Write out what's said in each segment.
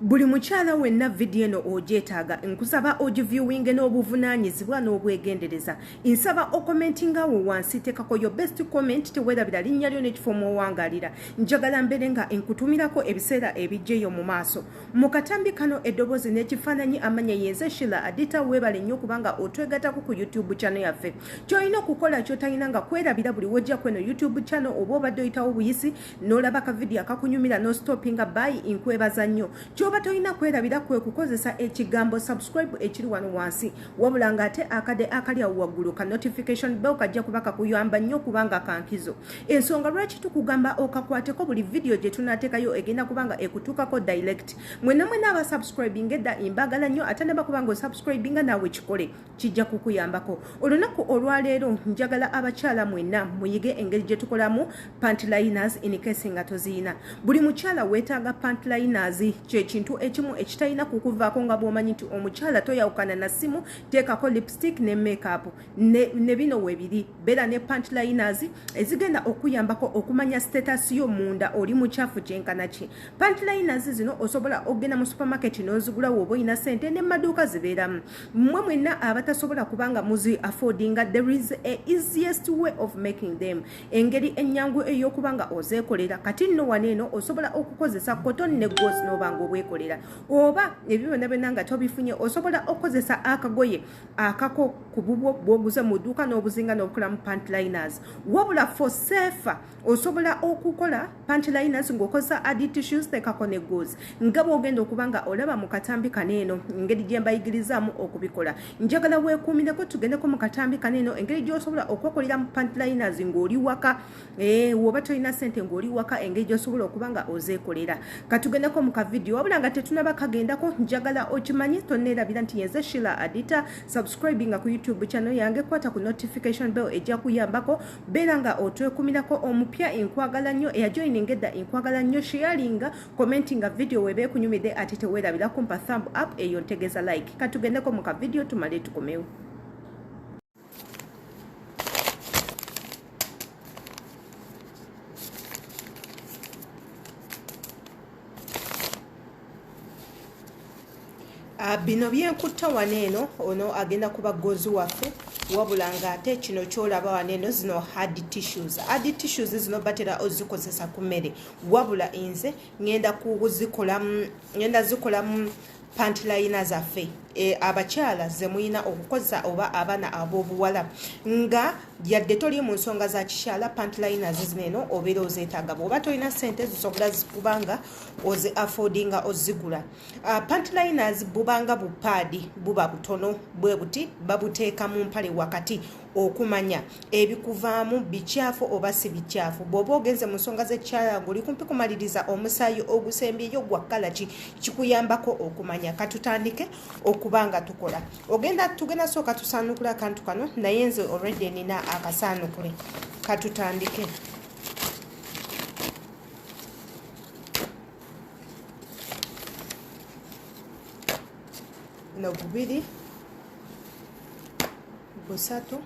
Buli mukyala wenna video eno ogyetaaga nkusaba ogiviewinge n'obuvunaanyizibwa n'obwegendereza. Nsaba okomentinga awo wansi tekako yo best comment teweerabira linnya lyo n'ekifo mw'owangaalira. Njagala mbeere nga nkutumirako ebiseera ebijjeyo mu maaso. Mu katambi kano eddoboozi n'ekifaananyi amanya yenze Sheila Adita weebale nnyo kubanga otwegattako ku YouTube channel yaffe. Ky'olina okukola ky'otalina nga kwerabira buli wojja kweno YouTube channel oba obadde oyitawo buyisi n'olaba ka video akakunyumira n'ostopinga bayi nkwebaza nnyo. Oba tolina kwerabira kwe kukozesa ekigambo subscribe ekiri wano wansi wabula ng'ate akade akali awo waggulu ka notification bell kajja kuba kakuyamba nnyo kubanga kankizo. Ensonga lwaki tukugamba okakwateko buli video gye tunaateekayo egenda kubanga ekutuukako direct. Mwena aba subscribing edda imbagala nnyo ate ne bakubanga osubscribinga naawe kikole kijja kukuyambako. Olunaku olwaleero njagala abakyala mwenna muyige engeri gye tukolamu pantliners in case nga toziyina. Buli mukyala weetaaga pantliners kintu ekimu ekitalina kukuvaako nga bw'omanyi nti omukyala toyawukana na simu teekako lipstick ne makeup ne bino webiri beera ne pantliners ezigenda okuyambako okumanya status yo munda oli mukyafu kyenkana ki. Pantliners zino osobola okgenda mu supermarket n'ozigula w'oba oyina ssente ne maduuka zibeeramu. Mmwe mwenna abatasobola kubanga muzi affordinga there is a easiest way of making them. Engeri ennyangu ey'okubanga ozeekolera kati nno waneeno osobola okukozesa cotton ne gauze n'obanga obwekolera oba ebyo byonna nga tobifunye osobola okukozesa akagoye akako ku bubwo bw'oguza mu dduuka n'obuzinga n'obukolamu pantliners. Wabula for safer osobola okukola pantliners ng'okozesa adi tissues teekako ne gauze nga bw'ogenda okuba nga olaba mu katambi kaneeno engeri gye mbayigirizaamu okubikola. Njagala weekuumireko tugendeko mu katambi kaneeno engeri gy'osobola okwekolera mu pantliners ng'oli waka woba tolina ssente ng'oli waka engeri gy'osobola okuba nga ozeekolera. Katugendeko mu kavidiyo wabula nga tetunaba kagendako njagala okimanyi tonneerabira nti yenze Sheila Adita subscribinga ku YouTube channel yange kwata ku notification bell ejja kuyambako beera nga otwekumirako omupya enkwagala nnyo eyajoininga edda enkwagala nnyo sharinga commentinga video weba ekunyumidde ate teweerabira kumpa thumb up eyo ntegeeza like. Katugendeko mu kavidiyo tumale tukomewo. Bino byenkutta waneeno ono agenda kuba gozi waffe wabula ng'ate kino kyolaba waneeno zino hard tissues. Hard tissues zino batera ozikozesa ku mmere wabula nze ngenda zikolamu pantliners zaffe abakyala ze muyina okukozesa oba abaana ab'obuwala nga yadde toli mu nsonga za kikyala pantliners zino obeera ozeetaaga bw'oba tolina ssente zisobola zikubanga ozi affordinga ozigula. Pantliners bubanga bupaadi buba butono bwe buti babuteeka mu mpale wakati okumanya ebikuvaamu bikyafu oba si bikyafu. Bw'oba ogenze mu nsonga z'ekikyala ng'oli kumpi kumaliriza omusaayi ogusembyeyo gwa kkala ki kikuyambako okumanya. Katutandike okubanga tukola tugenda sooka tusaanukula akantu kano naye nze already nina akasaanukule. Katutandike. No bubiri busatu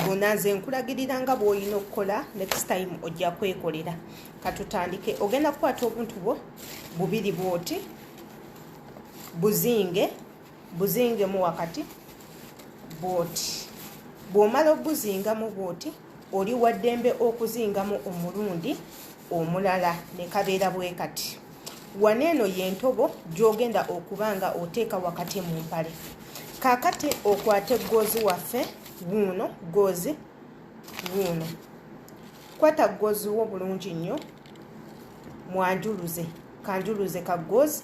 buna nze nkulagirira nga bw'olina okukola next time ojja kwekolera. Katutandike. Ogenda kukwata obuntu bwo bubiri bwoti buzingemu wakati bwoti. Bw'omala obuzingamu bwoti oli waddembe okuzingamu omulundi omulala ne kabeera bwe kati. Waneeno y'entobo gy'ogenda okubanga oteeka wakati mu mpale. Kaakati okwate gozi waffe guno gozi guno. Kwata gozi wo bulungi nnyo mwanjuluze kanjuluze ka gozi.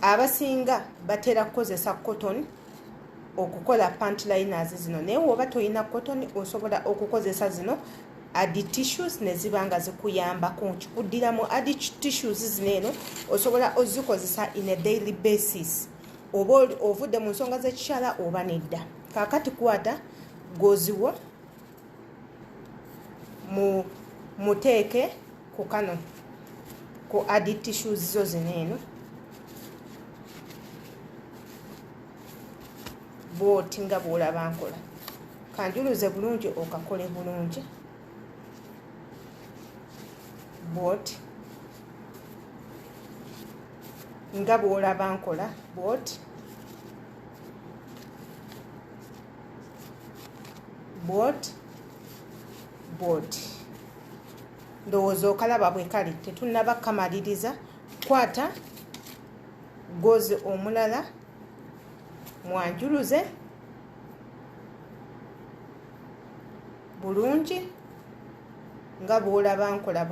Abasinga batera kukozesa cotton okukola pantliners zino naye woba tolina cotton osobola okukozesa zino adi tissues ne zibanga zikuyambako. Kikuddiramu adi tissues zineeno osobola ozikozesa in a daily basis oba ovudde mu nsonga z'ekikyala oba nedda. Kaakati kwata gozi wo muteeke ku kano ku adi tissues zo zineeno bw'oti nga bw'olaba nkola. Kanjuluze bulungi okakole bulungi bw'oti nga bw'olaba nkola board ndowooza okalaba bwe kali tetunnaba kamaliriza. Kwata gozi omulala mwanjuluze bulungi nga bw'olaba nkola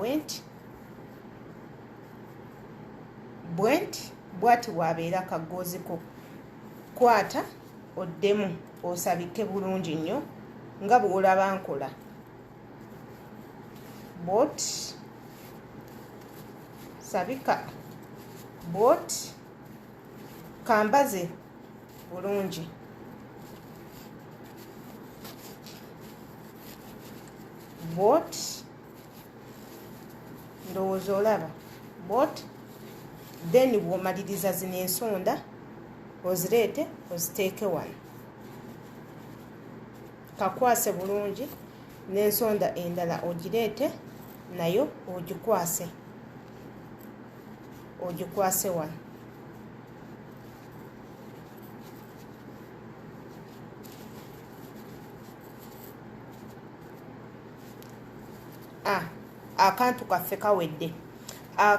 bwati bwabeera kagooziko. Kwata oddemu osabike bulungi nnyo nga bw'olaba nkola sabika kambaze bulungi ndowooza olaba then bw'omaliriza zino ensonda ozireete oziteeke wano kakwase bulungi n'ensonda endala ogireete nayo ogikwase wano. Akantu kaffe kawedde.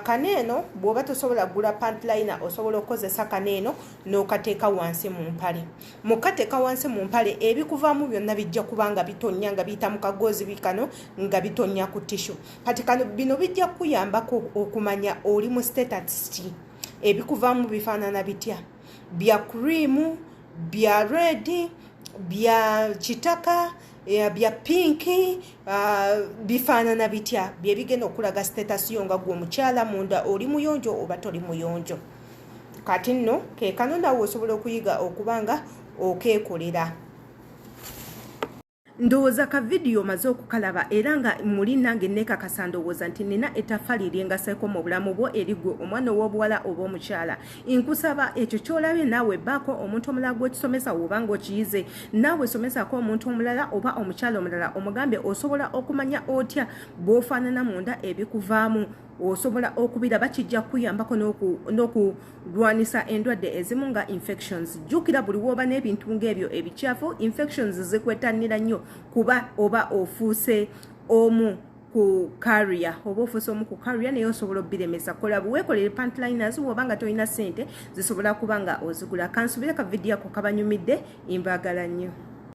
Kaneeno bw'oba tosobola kugula pantliner osobola okukozesa kaneeno n'okateeka wansi mu mpale. Mukateeka wansi mu mpale ebikuvaamu byonna bijja kuba nga bitonya nga biyita mu kagoozi bikano nga bitonya ku tishu. Kati kano bino bijja kuyambako okumanya oli mu status ki. Ebikuvaamu bifaanana bitya? Bya cream, bya red, bya kitaka, bya pinki, bifaanana bitya bye bigenda okulaga status yo nga gwe omukyala munda oli muyonjo oba toli muyonjo. Kati nno ke kano nawe osobola okuyiga okubanga okeekolera. Ndowooza ka video maze okukalaba era nga muli nange neekakasa ndowooza nti nina ettaffaali lyengaseeko mu bulamu bwo eri gwe omwana ow'obuwala oba omukyala. Nkusaba ekyo ky'olabye naawe bbaako omuntu omulala gw'ekisomesa oba ng'okiyize naawe somesako omuntu omulala oba omukyala omulala omugambe osobola okumanya otya bw'ofaanana munda ebikuvaamu. Osobola okubiraba kijja kuyambako n'okulwanisa endwadde ezimu nga infections. Jjukira buli w'oba n'ebintu ng'ebyo ebikyafu infections zikwettanira nnyo kuba oba ofuuse omu ku carrier naye osobola obbiremesa. Kola buweekolere pantliners bw'oba nga tolina ssente zisobola kuba nga ozigula. Kansubire ka vidiyo ako kabanyumidde, imbaagala nnyo.